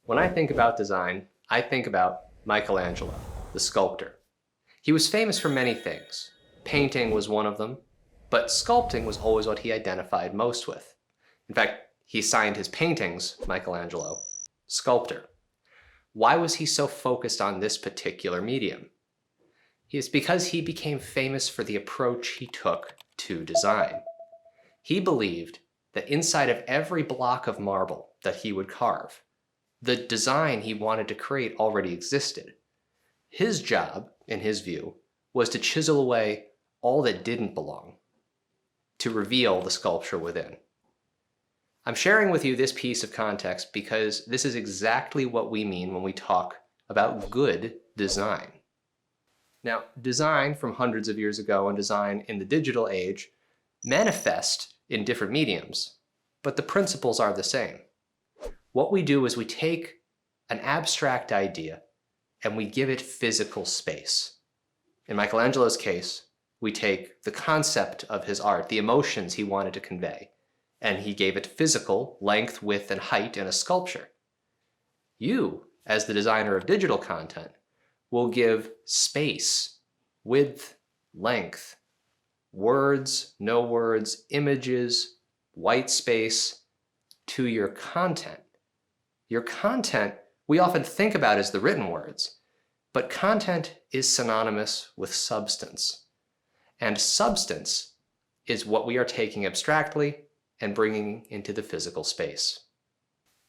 When I think about design, I think about Michelangelo, the sculptor. He was famous for many things. Painting was one of them, but sculpting was always what he identified most with. In fact, he signed his paintings, Michelangelo, sculptor. Why was he so focused on this particular medium? It's because he became famous for the approach he took to design. He believed that inside of every block of marble that he would carve, the design he wanted to create already existed. His job, in his view, was to chisel away all that didn't belong, to reveal the sculpture within. I'm sharing with you this piece of context because this is exactly what we mean when we talk about good design. Now, design from hundreds of years ago and design in the digital age manifest in different mediums, but the principles are the same. What we do is we take an abstract idea and we give it physical space. In Michelangelo's case, we take the concept of his art, the emotions he wanted to convey, and he gave it physical length, width, and height in a sculpture. You, as the designer of digital content, will give space, width, length, words, no words, images, white space to your content. Your content we often think about as the written words, but content is synonymous with substance. And substance is what we are taking abstractly and bringing into the physical space.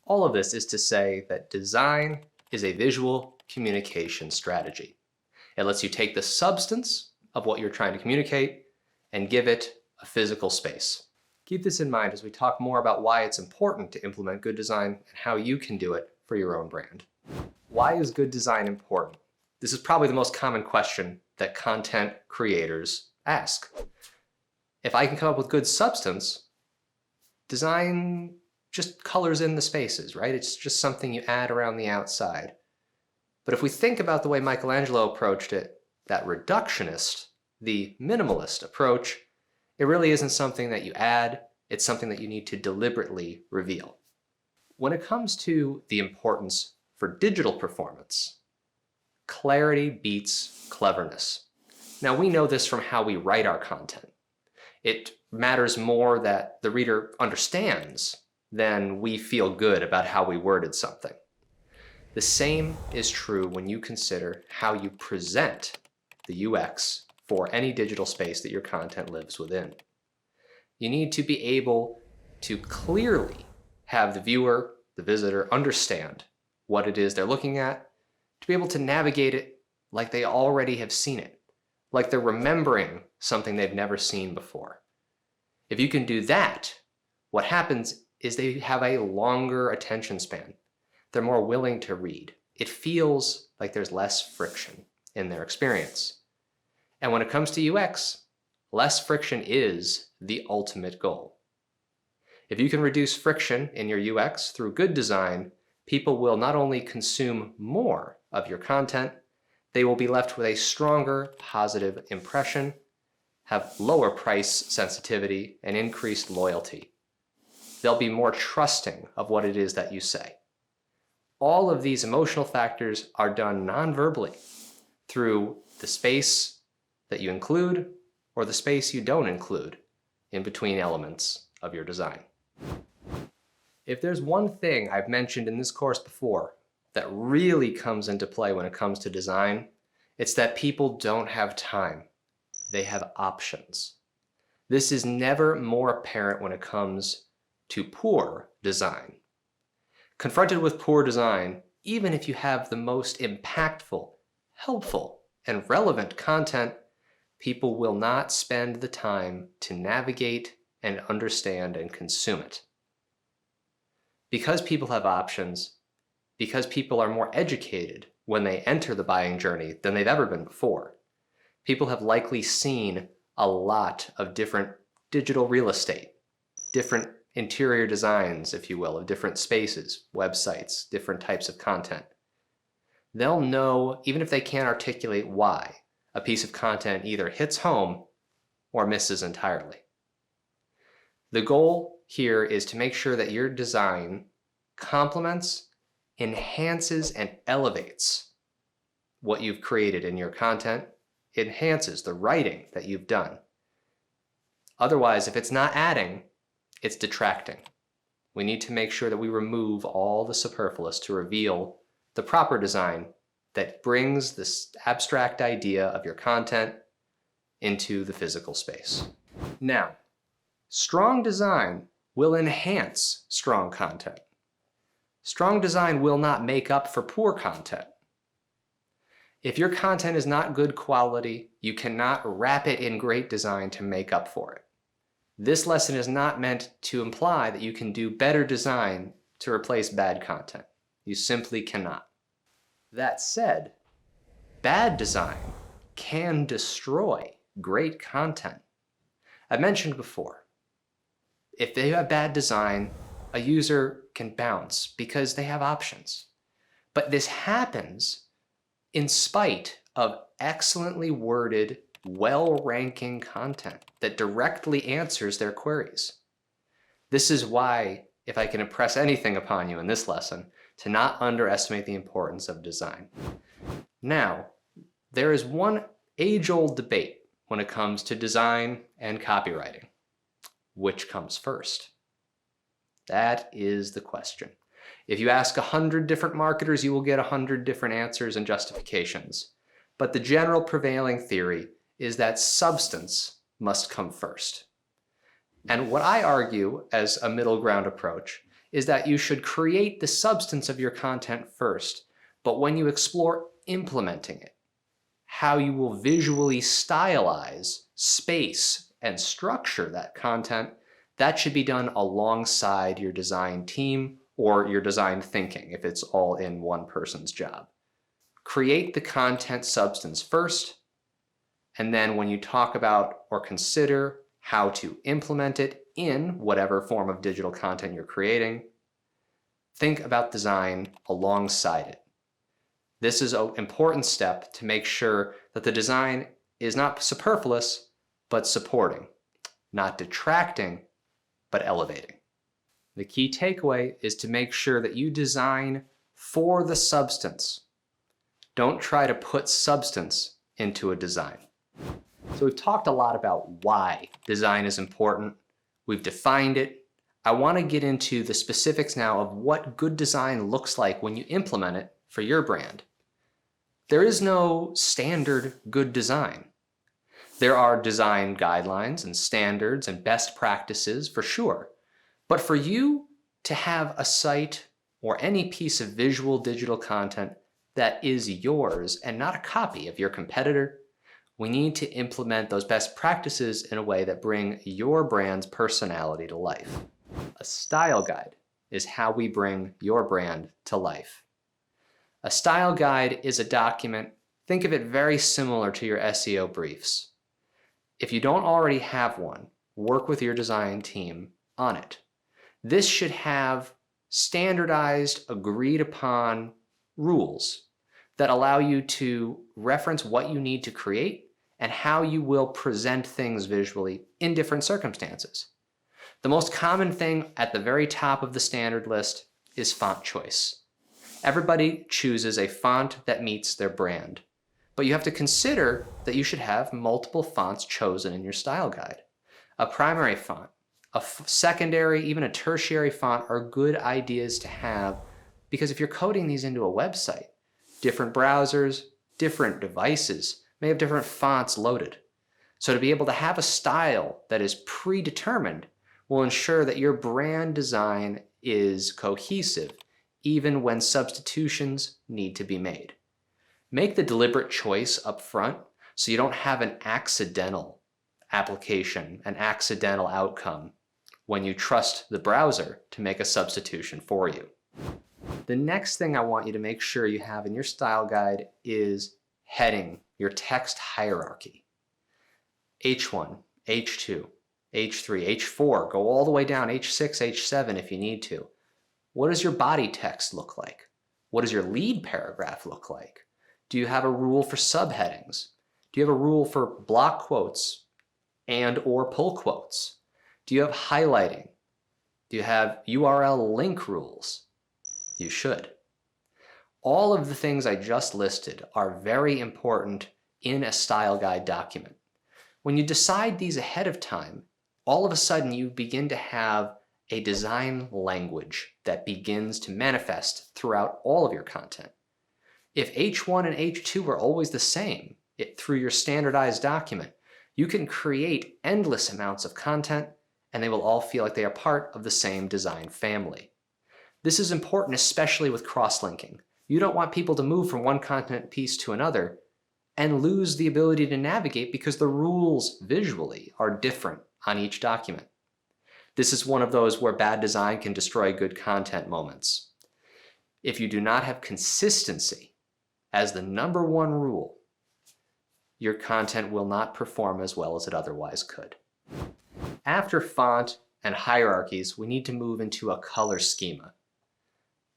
All of this is to say that design is a visual communication strategy. It lets you take the substance of what you're trying to communicate and give it a physical space. Keep this in mind as we talk more about why it's important to implement good design and how you can do it for your own brand. Why is good design important? This is probably the most common question that content creators ask. If I can come up with good substance, design just colors in the spaces, right? It's just something you add around the outside. But if we think about the way Michelangelo approached it, that reductionist, the minimalist approach, it really isn't something that you add, it's something that you need to deliberately reveal. When it comes to the importance for digital performance, clarity beats cleverness. Now we know this from how we write our content. It matters more that the reader understands than we feel good about how we worded something. The same is true when you consider how you present the UX for any digital space that your content lives within. You need to be able to clearly have the viewer, the visitor, understand what it is they're looking at, to be able to navigate it like they already have seen it, like they're remembering something they've never seen before. If you can do that, what happens is they have a longer attention span. They're more willing to read. It feels like there's less friction in their experience. And when it comes to UX, less friction is the ultimate goal. If you can reduce friction in your UX through good design, people will not only consume more of your content, they will be left with a stronger positive impression, have lower price sensitivity, and increased loyalty. They'll be more trusting of what it is that you say. All of these emotional factors are done non-verbally through the space that you include or the space you don't include in between elements of your design. If there's one thing I've mentioned in this course before that really comes into play when it comes to design, it's that people don't have time. They have options. This is never more apparent when it comes to poor design. Confronted with poor design, even if you have the most impactful, helpful, and relevant content, people will not spend the time to navigate and understand and consume it. Because people have options, because people are more educated when they enter the buying journey than they've ever been before, people have likely seen a lot of different digital real estate, different interior designs, if you will, of different spaces, websites, different types of content. They'll know, even if they can't articulate why, a piece of content either hits home or misses entirely. The goal here is to make sure that your design complements enhances and elevates what you've created in your content, enhances the writing that you've done. Otherwise, if it's not adding, it's detracting. We need to make sure that we remove all the superfluous to reveal the proper design that brings this abstract idea of your content into the physical space. Now, strong design will enhance strong content. Strong design will not make up for poor content. If your content is not good quality, you cannot wrap it in great design to make up for it. This lesson is not meant to imply that you can do better design to replace bad content. You simply cannot. That said, bad design can destroy great content. I mentioned before, if they have bad design, a user can bounce because they have options. But this happens in spite of excellently worded, well-ranking content that directly answers their queries. This is why, if I can impress anything upon you in this lesson, to not underestimate the importance of design. Now, there is one age-old debate when it comes to design and copywriting. Which comes first? That is the question. If you ask 100 different marketers, you will get 100 different answers and justifications. But the general prevailing theory is that substance must come first. And what I argue as a middle ground approach is that you should create the substance of your content first, but when you explore implementing it, how you will visually stylize, space, and structure that content, that should be done alongside your design team or your design thinking if it's all in one person's job. Create the content substance first, and then when you talk about or consider how to implement it in whatever form of digital content you're creating, think about design alongside it. This is an important step to make sure that the design is not superfluous, but supporting, not detracting, but elevating. The key takeaway is to make sure that you design for the substance. Don't try to put substance into a design. So we've talked a lot about why design is important. We've defined it. I want to get into the specifics now of what good design looks like when you implement it for your brand. There is no standard good design. There are design guidelines and standards and best practices for sure. But for you to have a site or any piece of visual digital content that is yours and not a copy of your competitor, we need to implement those best practices in a way that bring your brand's personality to life. A style guide is how we bring your brand to life. A style guide is a document, think of it very similar to your SEO briefs. If you don't already have one, work with your design team on it. This should have standardized, agreed upon rules that allow you to reference what you need to create and how you will present things visually in different circumstances. The most common thing at the very top of the standard list is font choice. Everybody chooses a font that meets their brand, but you have to consider that you should have multiple fonts chosen in your style guide. A primary font, a secondary, even a tertiary font are good ideas to have because if you're coding these into a website, different browsers, different devices may have different fonts loaded. So to be able to have a style that is predetermined will ensure that your brand design is cohesive even when substitutions need to be made. Make the deliberate choice up front so you don't have an accidental application, an accidental outcome when you trust the browser to make a substitution for you. The next thing I want you to make sure you have in your style guide is heading, your text hierarchy. H1, H2, H3, H4, go all the way down, H6, H7 if you need to. What does your body text look like? What does your lead paragraph look like? Do you have a rule for subheadings? Do you have a rule for block quotes and or pull quotes? Do you have highlighting? Do you have URL link rules? You should. All of the things I just listed are very important in a style guide document. When you decide these ahead of time, all of a sudden you begin to have a design language that begins to manifest throughout all of your content. If H1 and H2 are always the same through your standardized document, you can create endless amounts of content and they will all feel like they are part of the same design family. This is important especially with cross-linking. You don't want people to move from one content piece to another and lose the ability to navigate because the rules visually are different on each document. This is one of those where bad design can destroy good content moments. If you do not have consistency as the number one rule, your content will not perform as well as it otherwise could. After font and hierarchies, we need to move into a color schema.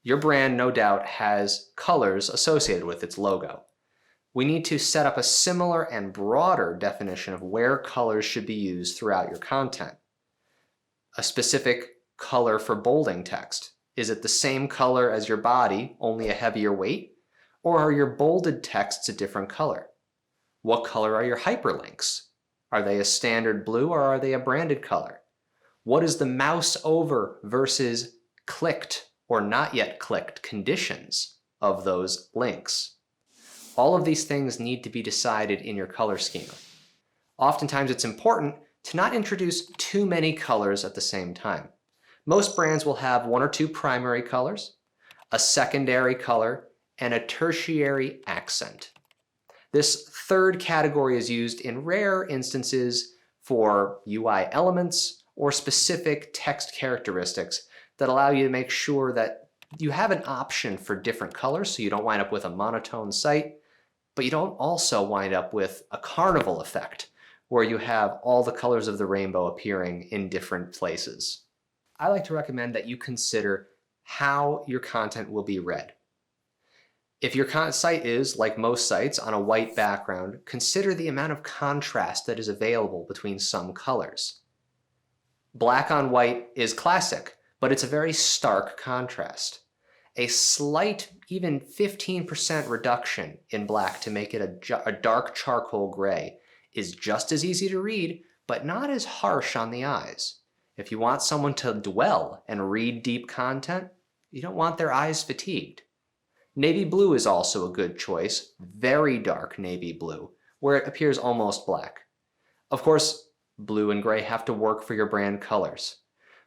Your brand, no doubt, has colors associated with its logo. We need to set up a similar and broader definition of where colors should be used throughout your content. A specific color for bolding text. Is it the same color as your body, only a heavier weight? Or are your bolded texts a different color? What color are your hyperlinks? Are they a standard blue or are they a branded color? What is the mouse over versus clicked or not yet clicked conditions of those links? All of these things need to be decided in your color schema. Oftentimes it's important to not introduce too many colors at the same time. Most brands will have one or two primary colors, a secondary color, and a tertiary accent. This third category is used in rare instances for UI elements or specific text characteristics that allow you to make sure that you have an option for different colors so you don't wind up with a monotone site, but you don't also wind up with a carnival effect where you have all the colors of the rainbow appearing in different places. I like to recommend that you consider how your content will be read. If your site is, like most sites, on a white background, consider the amount of contrast that is available between some colors. Black on white is classic, but it's a very stark contrast. A slight, even 15% reduction in black to make it a dark charcoal gray is just as easy to read, but not as harsh on the eyes. If you want someone to dwell and read deep content, you don't want their eyes fatigued. Navy blue is also a good choice, very dark navy blue, where it appears almost black. Of course, blue and gray have to work for your brand colors.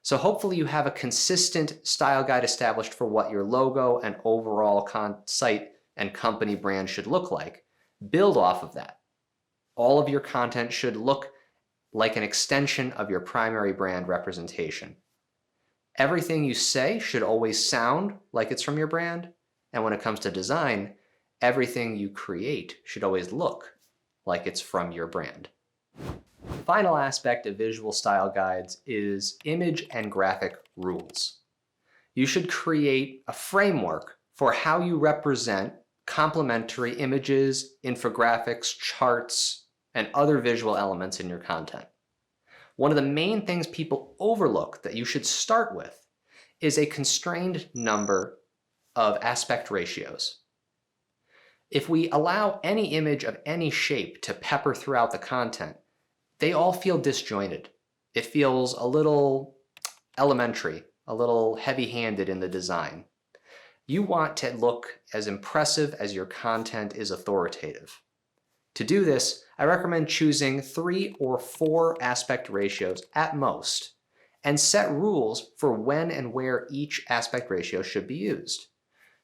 So hopefully you have a consistent style guide established for what your logo and overall site and company brand should look like. Build off of that. All of your content should look like an extension of your primary brand representation. Everything you say should always sound like it's from your brand, and when it comes to design, everything you create should always look like it's from your brand. The final aspect of visual style guides is image and graphic rules. You should create a framework for how you represent complementary images, infographics, charts, and other visual elements in your content. One of the main things people overlook that you should start with is a constrained number of aspect ratios. If we allow any image of any shape to pepper throughout the content, they all feel disjointed. It feels a little elementary, a little heavy-handed in the design. You want to look as impressive as your content is authoritative. To do this, I recommend choosing 3 or 4 aspect ratios at most, and set rules for when and where each aspect ratio should be used.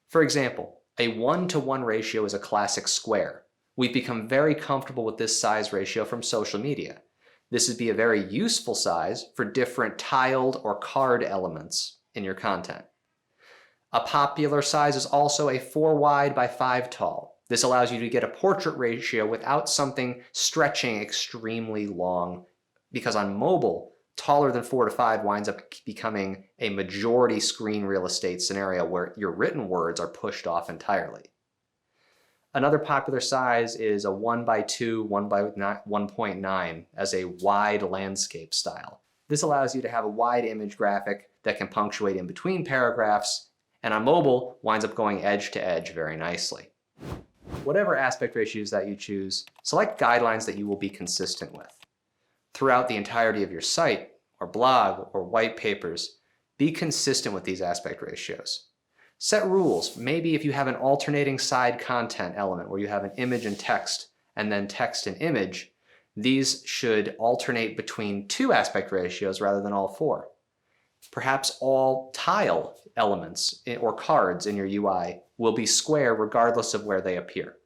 For example, a 1:1 ratio is a classic square. We've become very comfortable with this size ratio from social media. This would be a very useful size for different tiled or card elements in your content. A popular size is also a 4 wide by 5 tall. This allows you to get a portrait ratio without something stretching extremely long, because on mobile, taller than 4 to 5 winds up becoming a majority screen real estate scenario where your written words are pushed off entirely. Another popular size is a 1:2, 1:1.9 as a wide landscape style. This allows you to have a wide image graphic that can punctuate in between paragraphs and on mobile winds up going edge to edge very nicely. Whatever aspect ratios that you choose, select guidelines that you will be consistent with. Throughout the entirety of your site, or blog, or white papers, be consistent with these aspect ratios. Set rules. Maybe if you have an alternating side content element where you have an image and text, and then text and image, these should alternate between 2 aspect ratios rather than all 4. Perhaps all tile elements or cards in your UI will be square regardless of where they appear.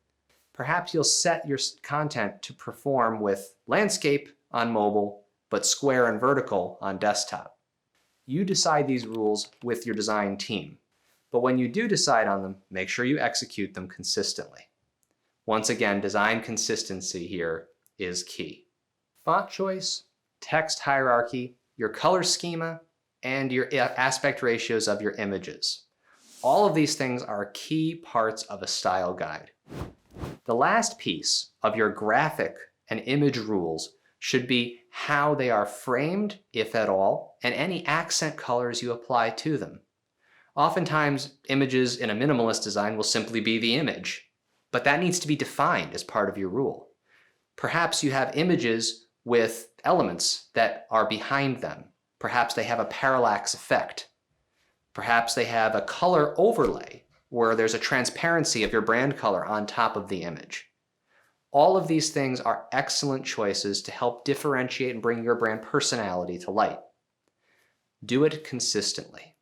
Perhaps you'll set your content to perform with landscape on mobile, but square and vertical on desktop. You decide these rules with your design team, but when you do decide on them, make sure you execute them consistently. Once again, design consistency here is key. Font choice, text hierarchy, your color schema, and your aspect ratios of your images. All of these things are key parts of a style guide. The last piece of your graphic and image rules should be how they are framed, if at all, and any accent colors you apply to them. Oftentimes, images in a minimalist design will simply be the image, but that needs to be defined as part of your rule. Perhaps you have images with elements that are behind them. Perhaps they have a parallax effect. Perhaps they have a color overlay where there's a transparency of your brand color on top of the image. All of these things are excellent choices to help differentiate and bring your brand personality to light. Do it consistently.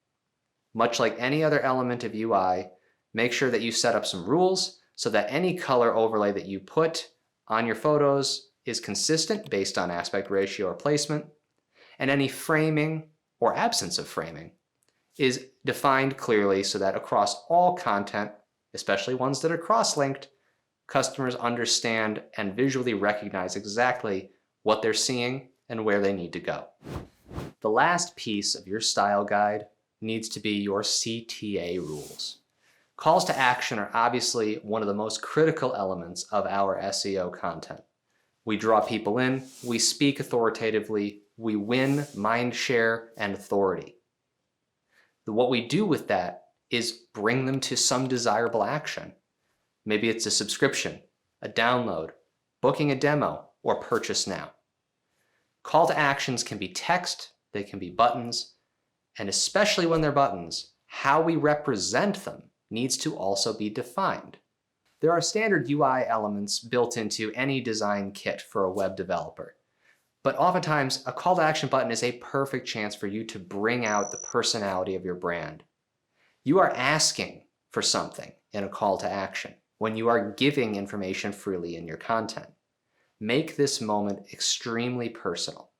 Much like any other element of UI, make sure that you set up some rules so that any color overlay that you put on your photos is consistent based on aspect ratio or placement, and any framing or absence of framing is defined clearly so that across all content, especially ones that are cross-linked, customers understand and visually recognize exactly what they're seeing and where they need to go. The last piece of your style guide needs to be your CTA rules. Calls to action are obviously one of the most critical elements of our SEO content. We draw people in, we speak authoritatively, we win mind share and authority. What we do with that is bring them to some desirable action. Maybe it's a subscription, a download, booking a demo, or purchase now. Call to actions can be text, they can be buttons, and especially when they're buttons, how we represent them needs to also be defined. There are standard UI elements built into any design kit for a web developer, but oftentimes a call to action button is a perfect chance for you to bring out the personality of your brand. You are asking for something in a call to action when you are giving information freely in your content. Make this moment extremely personal.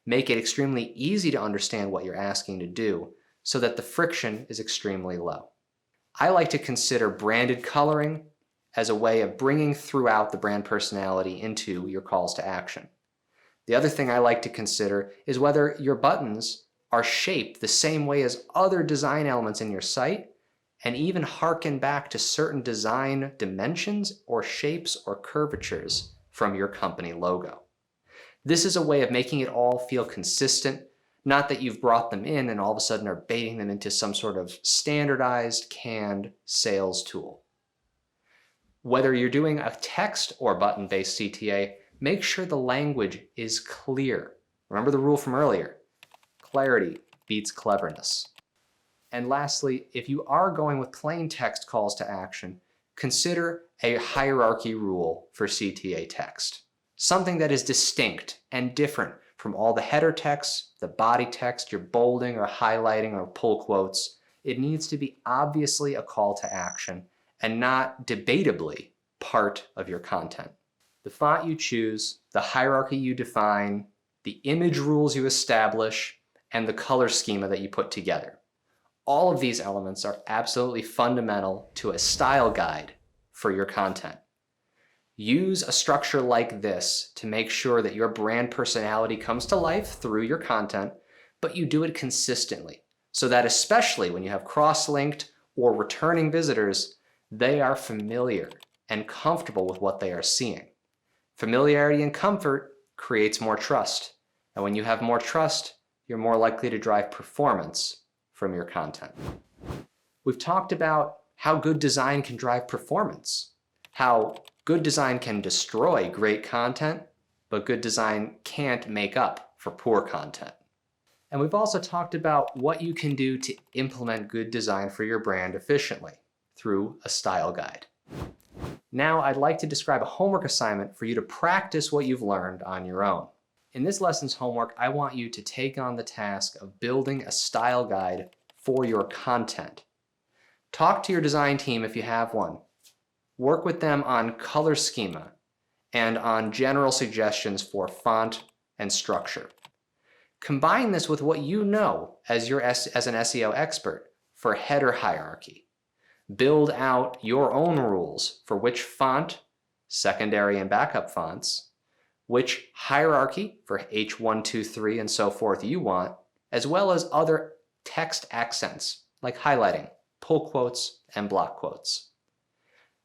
Make it extremely easy to understand what you're asking to do so that the friction is extremely low. I like to consider branded coloring as a way of bringing throughout the brand personality into your calls to action. The other thing I like to consider is whether your buttons are shaped the same way as other design elements in your site, and even harken back to certain design dimensions or shapes or curvatures from your company logo. This is a way of making it all feel consistent, not that you've brought them in and all of a sudden are baiting them into some sort of standardized canned sales tool. Whether you're doing a text or button-based CTA, make sure the language is clear. Remember the rule from earlier. Clarity beats cleverness. And lastly, if you are going with plain text calls to action, consider a hierarchy rule for CTA text. Something that is distinct and different from all the header text, the body text, your bolding or highlighting or pull quotes. It needs to be obviously a call to action and not debatably part of your content. The font you choose, the hierarchy you define, the image rules you establish, and the color schema that you put together. All of these elements are absolutely fundamental to a style guide for your content. Use a structure like this to make sure that your brand personality comes to life through your content, but you do it consistently, so that especially when you have cross-linked or returning visitors, they are familiar and comfortable with what they are seeing. Familiarity and comfort creates more trust, and when you have more trust, you're more likely to drive performance from your content. We've talked about how good design can drive performance, how good design can destroy great content, but good design can't make up for poor content. And we've also talked about what you can do to implement good design for your brand efficiently through a style guide. Now I'd like to describe a homework assignment for you to practice what you've learned on your own. In this lesson's homework, I want you to take on the task of building a style guide for your content. Talk to your design team if you have one. Work with them on color schema and on general suggestions for font and structure. Combine this with what you know as an SEO expert for header hierarchy. Build out your own rules for which font, secondary and backup fonts, which hierarchy for H1, 2, 3, and so forth you want, as well as other text accents like highlighting, pull quotes, and block quotes.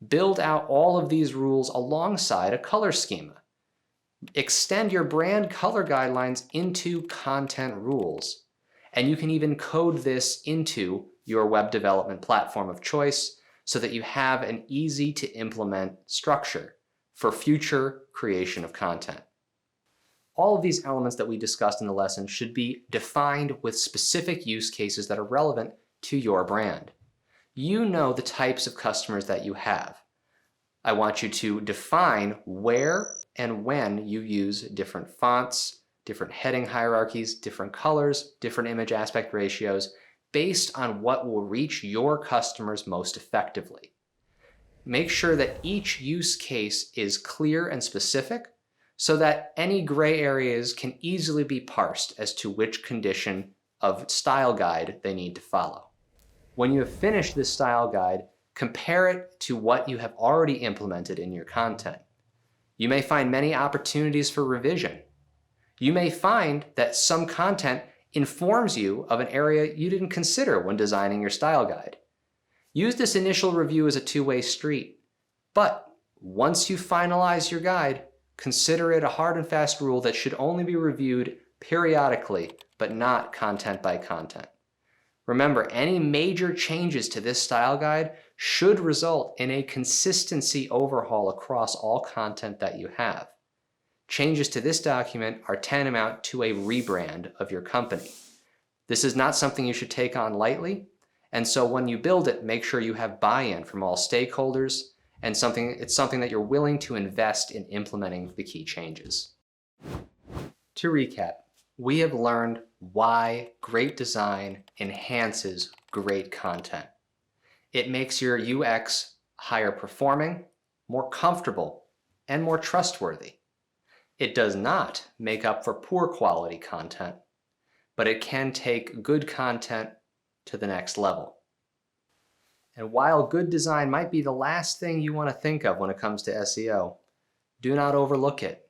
Build out all of these rules alongside a color schema. Extend your brand color guidelines into content rules. And you can even code this into your web development platform of choice so that you have an easy to implement structure for future creation of content. All of these elements that we discussed in the lesson should be defined with specific use cases that are relevant to your brand. You know the types of customers that you have. I want you to define where and when you use different fonts, different heading hierarchies, different colors, different image aspect ratios, based on what will reach your customers most effectively. Make sure that each use case is clear and specific so that any gray areas can easily be parsed as to which condition of style guide they need to follow. When you have finished this style guide, compare it to what you have already implemented in your content. You may find many opportunities for revision. You may find that some content informs you of an area you didn't consider when designing your style guide. Use this initial review as a two-way street, but once you finalize your guide, consider it a hard and fast rule that should only be reviewed periodically, but not content by content. Remember, any major changes to this style guide should result in a consistency overhaul across all content that you have. Changes to this document are tantamount to a rebrand of your company. This is not something you should take on lightly, and so when you build it, make sure you have buy-in from all stakeholders, and it's something that you're willing to invest in implementing the key changes. To recap, we have learned why great design enhances great content. It makes your UX higher performing, more comfortable, and more trustworthy. It does not make up for poor quality content, but it can take good content to the next level. And while good design might be the last thing you want to think of when it comes to SEO, do not overlook it.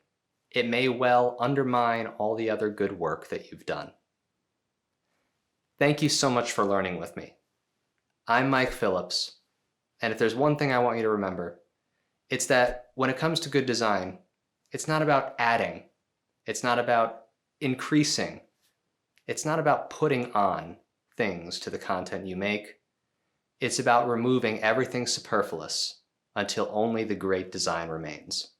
It may well undermine all the other good work that you've done. Thank you so much for learning with me. I'm Mike Phillips, and if there's one thing I want you to remember, it's that when it comes to good design, it's not about adding, it's not about increasing, it's not about putting on things to the content you make. It's about removing everything superfluous until only the great design remains.